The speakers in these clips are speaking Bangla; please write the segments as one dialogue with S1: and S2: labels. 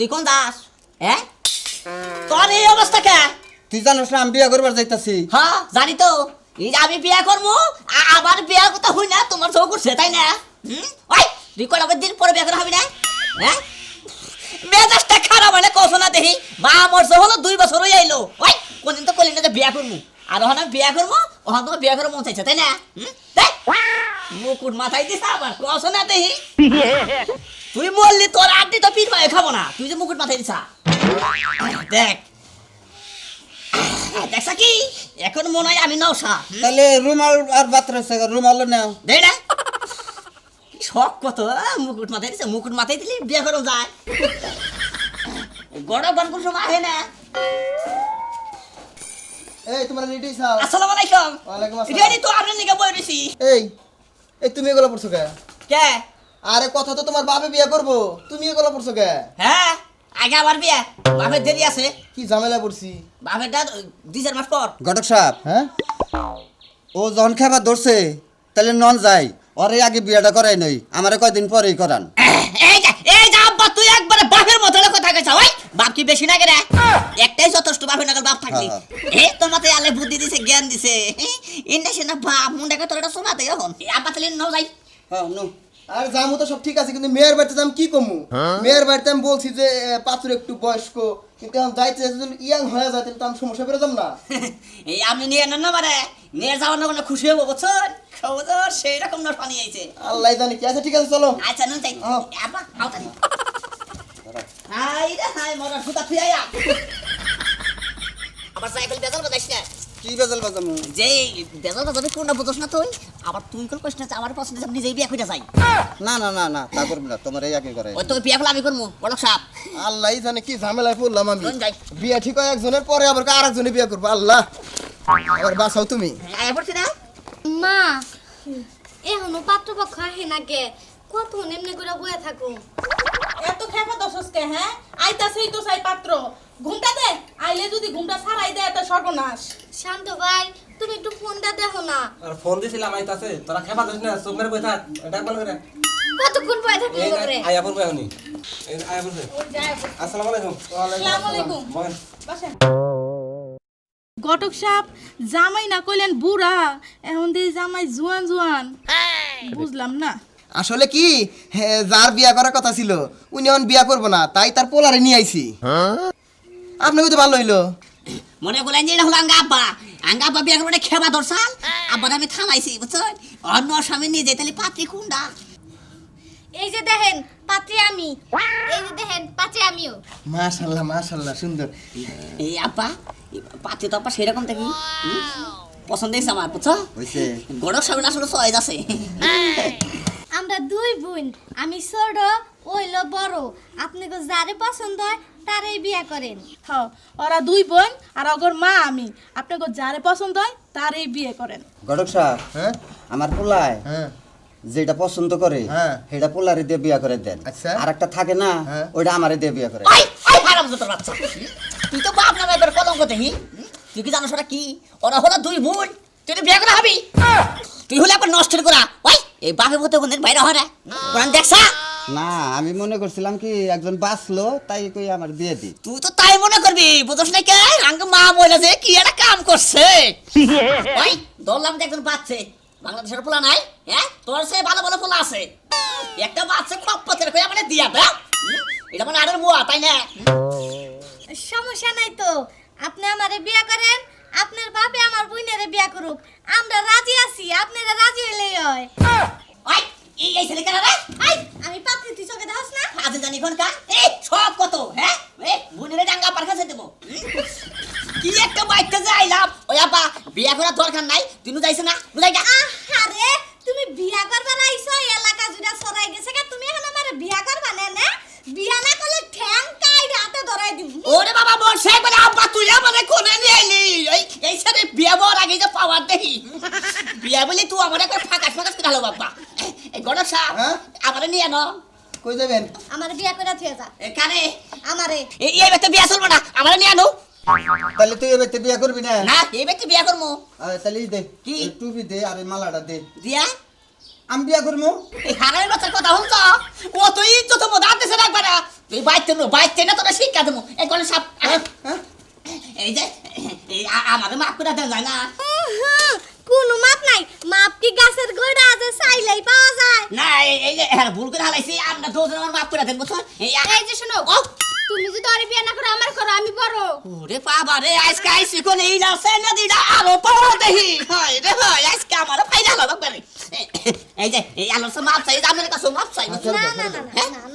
S1: তুই কোন দাস হ্যাঁ তোর এই অবস্থা কে
S2: তুই জানোস না আমি বিয়া করবার যাইতাছি
S1: হ্যাঁ জানি তো এই যে আমি বিয়া করবো আবার বিয়ার কথা হই না তোমার চোখ উঠছে তাই না ওই তুই কয় আবার দিন পরে বিয়া করা হবে না হ্যাঁ মেজাজটা খারাপ হয় না কৌশল না দেখি মা মরছে হলো 2 বছর হয়ে আইলো ওই কোনদিন তো কইলি না যে বিয়া করবো আর ওখানে আমি বিয়া করবো ওখানে তোমার বিয়া করার মন চাইছে তাই না দেখ মুকুট মাথায় দিস আবার কৌশল না দেখি তুই বললি তোর আড্ডি তো পিঠ পায়ে খাবো না তুই যে মুকুট মাথায় দিছা দেখ দেখছা কি এখন মনে হয় আমি নওশা
S2: তাহলে রুমাল আর বাতরা রুমাল নাও
S1: দে না শখ কত মুকুট মাথায় দিছে মুকুট মাথায় দিলে বিয়ে করো যায় গড় গনকুল সময় আহে না
S2: এই তোমরা রেডি ছাও
S1: আসসালামু আলাইকুম
S2: ওয়ালাইকুম আসসালাম
S1: রেডি তো আপনার নিকে বই রইছি
S2: এই এই তুমি এগুলো পড়ছো কে
S1: কে
S2: আরে কথা তো তোমার বাপে বিয়া করবো তুমি এগুলো পড়ছো কে
S1: হ্যাঁ আগে আবার বিয়ে বাপের দেরি আছে
S2: কি ঝামেলা পড়ছি
S1: বাপের দা 2-4 মাস পর
S2: ঘটক সাহেব
S3: হ্যাঁ
S2: ও যখন খাবার ধরছে তাহলে নন যাই ওরে আগে বিয়াটা করাই নই আমারে কয়দিন পরেই করান
S1: এই যা আব্বা তুই একবারে বাপের মতো কথা কইছ ওই বাপ কি বেশি না রে একটাই যথেষ্ট বাপের নাগাল বাপ থাকলি এই তোর মাথায় আলে বুদ্ধি দিছে জ্ঞান দিছে ইন্ডাসে না বাপ মুন্ডাকে তোর এটা শোনাতে এখন আব্বা তাহলে ন যাই
S2: হ্যাঁ নো আর জামু তো সব ঠিক আছে কিন্তু মেয়ের বাড়িতে যাম কি কমু মেয়ের বাড়িতে আমি বলছি যে পাত্র একটু বয়স্ক কিন্তু আমি যাইতে যদি ইয়াং হয়ে যায় তাহলে তো আমি সমস্যা পেরে যাম না
S1: এই আপনি নিয়ে নেন না মানে নিয়ে যাওয়ার না কোনো খুশি হবো বুঝছেন খবর সেই রকম না পানি আইছে
S2: আল্লাহ জানে কি আছে ঠিক আছে চলো
S1: আচ্ছা নুন তাই আব্বা আও তাই হাই রে হাই মরা সুতা ফিরাইয়া আবার সাইকেল বেজাল বাজাইছ না
S2: কি বেজাল বাজামু
S1: যে বেজাল বাজাবে কোনটা বুঝছ না তুই আবার তুই কোন কষ্ট না আমার পছন্দ আমি নিজেই বিয়া কইরা যাই
S2: না না না না তা করবি না তোমার এই আগে করে
S1: ওই তো বিয়া করলে আমি করবো বলক সাহেব
S2: আল্লাহ জানে কি ঝামেলায় পড়লাম আমি
S1: নুন যাই
S2: বিয়া ঠিক হয় একজনের পরে আবার আরেকজনে বিয়া করবো আল্লাহ আবার বাঁচাও তুমি
S1: আয়া পড়ছি না
S4: মা এখনো পাত্রপক্ষ আহে না কে কত এমনি করে বয়ে থাকো
S5: এত খেপা দশসকে হ্যাঁ আইতাছেই তো চাই পাত্র ঘুমটা দে আইলে যদি ঘুমটা ছাড়াই দেয় এটা সর্বনাশ
S4: শান্ত ভাই তুমি একটু ফোনটা দেখো না
S3: আর ফোন দিছিলাম আইতাছে তোরা খেপা দিস না চোখ মেরে বই থাক এটা বল করে
S4: কতক্ষণ বয়ে থাকবো
S3: এই
S4: করে
S3: আয়া পড়বে এখনি এই আয়া পড়বে
S5: ওই যায়
S3: আসসালামু আলাইকুম
S5: আসসালামু আলাইকুম
S3: বলেন
S5: বসেন ঘটক সাহেব জামাই না কইলেন বুড়া এখন দিয়ে জামাই জুয়ান জুয়ান বুঝলাম না
S2: আসলে কি যার বিয়া করার কথা ছিল উনি এখন বিয়া করবো না তাই তার পোলারে নিয়ে আইছি আপনাকে তো ভালো হইলো
S1: মনে করলেন যে এটা হলো আঙ্গা আব্বা বিয়া করবো খেবা দর্শাল আব্বার আমি থামাইছি বুঝছেন অন্য স্বামী নিয়ে যাই তাহলে পাত্রী কোনটা
S4: এই যে দেখেন পাত্রে আমি এই যে দেখেন পাত্রে আমিও
S2: মাশাআল্লাহ মাশাআল্লাহ সুন্দর
S1: এই আব্বা পাত্রী তো আব্বা সেরকম থাকি পছন্দ হয়েছে আমার বুঝছো
S2: হইছে
S1: গড়ক স্বামী আসলে সহজ আছে
S4: আমরা দুই বোন আমি ছোট ওইলো বড় আপনাকে যারে পছন্দ হয় তারই বিয়ে করেন
S5: হ্যাঁ ওরা দুই বোন আর অগর মা আমি আপনাকে যারে পছন্দ হয় তারই বিয়ে করেন
S2: ঘটক সাহেব
S3: হ্যাঁ
S2: আমার পোলায়
S3: হ্যাঁ
S2: যেটা পছন্দ করে
S3: হ্যাঁ।
S2: সেটা পোলারে দিয়ে বিয়া করে দেন
S3: আচ্ছা।
S2: আর একটা থাকে না
S3: হ্যাঁ।
S2: ওইটা আমারে দিয়ে বিয়া করে
S1: ওই ওই হারাম তোর বাচ্চা তুই তো বাপ নামে একবার কলঙ্ক দেখি তুই কি জানোস ওরা কি ওরা হলো দুই বোন তুই তো বিয়ে করা হবি তুই হলে একবার নষ্টের করা ওই এই বাপের মতো কোনদিন বাইরে হয় না কোরআন দেখছা
S2: না আমি মনে করছিলাম কি একজন বাঁচলো তাই কই আমার বিয়ে দি
S1: তুই তো তাই মনে করবি বুঝছ না কে আঙ্গ মা বলেছে কি একটা কাম করছে ওই ধরলাম যে একজন বাচ্চে বাংলাদেশের পোলা নাই হ্যাঁ তোর সে ভালো ভালো পোলা আছে একটা বাচ্চা খপ পথের কইয়া মানে দিয়া দে এটা মানে আরের বুয়া তাই না
S4: সমস্যা নাই তো আপনি আমারে বিয়ে করেন আপনার বাপে আমার বোনেরে বিয়ে করুক আমরা রাজি আছি আপনারা রাজি হইলেই হয়
S1: ওই এই ছেলে কেন রে
S4: আই আমি পাত্রী তুই চোখে দেখছ না
S1: আজ জানি কোন কা এই সব কত হ্যাঁ এই বুনের ডাঙ্গা পার কাছে দেব কি একটা বাইকতে যাইলাম ওই আপা বিয়া করার দরকার নাই তুই যাইছ না বুঝাই গা
S4: আরে তুমি বিয়া করবার আইছো এলাকা জুড়ে সরাই গেছে কা তুমি এখন আমারে বিয়া করবা না বিয়া না করলে ঠ্যাং কাই রাতে ধরাই দিব
S1: ওরে বাবা মোর সেই বলে আব্বা তুই আমারে কোনে নিয়ে আইলি এই সাথে বিয়া বর আগে যে পাওয়ার দেখি বিয়া বলি তুই আমারে একবার ফাঁকাস ফাঁকাস করে হলো বাবা এই গড় সাহেব
S2: হ্যাঁ?
S1: আমারে নিয়ে আনো
S2: কই যাবেন
S4: আমারে বিয়া করে থিয়ে যা
S1: কারে
S4: আমারে
S1: এই ব্যক্তি বিয়া চলবো না আমারে নিয়ে আনো
S2: তাহলে তুই এবার বিয়া করবি না
S1: না এই ব্যক্তি বিয়া করবো
S2: তাহলে দে
S1: কি?
S2: এই টুপি দে আর এই মালাটা দে
S1: দিয়া
S2: আমি বিয়া করবো
S1: এই হারামের বাচ্চার কথা শুনছ ও তুই ইজ্জত মধ্যে হাত দেশে রাখবে না তুই বাইতে না তোরা শিক্ষা দেবো এই গলে সাপ এই যে আমাদের মাফ করে দেওয়া যায় না
S4: কোনো মাপ নাই মাপ কি গাছের গোড়া আছে চাইলেই পাওয়া যায়
S1: না এই যে হ্যাঁ ভুল করে হালাইছি আমরা দুজন আমার মাফ করে দেন বুঝছো এই
S4: এই যে শোনো তুমি যদি আরে বিয়ে না করো আমার করো আমি বড়
S1: ওরে বাবা রে আজকে আইসি কোন এই যাচ্ছে না দিডা আরো পাওয়া দেহি হয় রে হয় আজকে আমার ফায়দা হলো বাবা এই যে এই আলোর সব মাপ চাই আপনার কাছে মাপ চাই
S4: না না না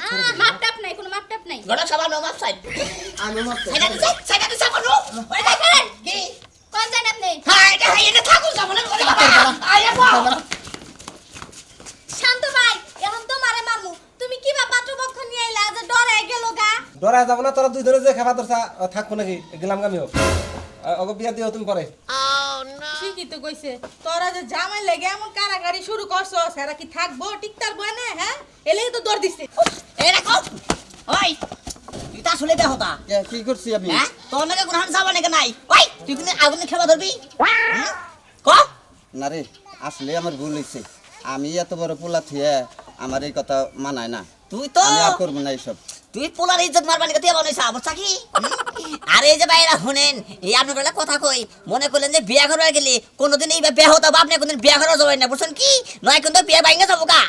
S4: না না মাপ টাপ নাই কোনো মাপ টাপ নাই
S1: গড়া সবার মাপ চাই
S2: আমি মাপ চাই।
S1: সেটা তো সাপনো ওই দেখেন কি
S4: কোন জানেন আপনি
S1: হাই এটা ঠাকুর সামনে ওরে বাবা আরে বাবা
S4: শান্ত ভাই এখন তোমারে মামু তুমি কি বাবা পাত্রপক্ষ নিয়ে আইলা যে ডরে গেল গা
S3: ডরায় যাব না তোরা দুই ধরে যে খেপা ধরছা থাকবো নাকি গেলাম আমিও ওকে বিয়া দিও তুমি পরে
S5: ঠিকই তো কইছে তোরা যে জামাই লেগে এমন কারাগারি শুরু করছো সেরা কি থাকবো টিকতার বয় না হ্যাঁ এলেই তো দৌড় দিচ্ছে
S1: এই দেখো ওই তুই তা শুনে দে হতা
S2: কি করছি আমি
S1: হ্যাঁ তোর নাকি কোনো হান সাবা নাকি নাই ওই তুই কিন্তু আগুনে খেলা ধরবি ক
S2: না রে আসলে আমার ভুল হয়েছে আমি এত বড় পোলা থুয়ে আমার এই কথা মানায় না
S1: তুই তো
S2: আমি আর করবো না এইসব
S1: তুই পোলার ইজ্জত মারবানি কথা বানাইছ অবস্থা কি আরে এই যে বাইরা শুনেন এই আপনার কথা কই মনে করলেন যে বিয়া করবার গেলে কোনোদিন এই বিয়া হতো বা আপনি কোনদিন বিয়া করা যাবে না বুঝছেন কি নয় কিন্তু বিয়া বাইঙ্গা যাবো গা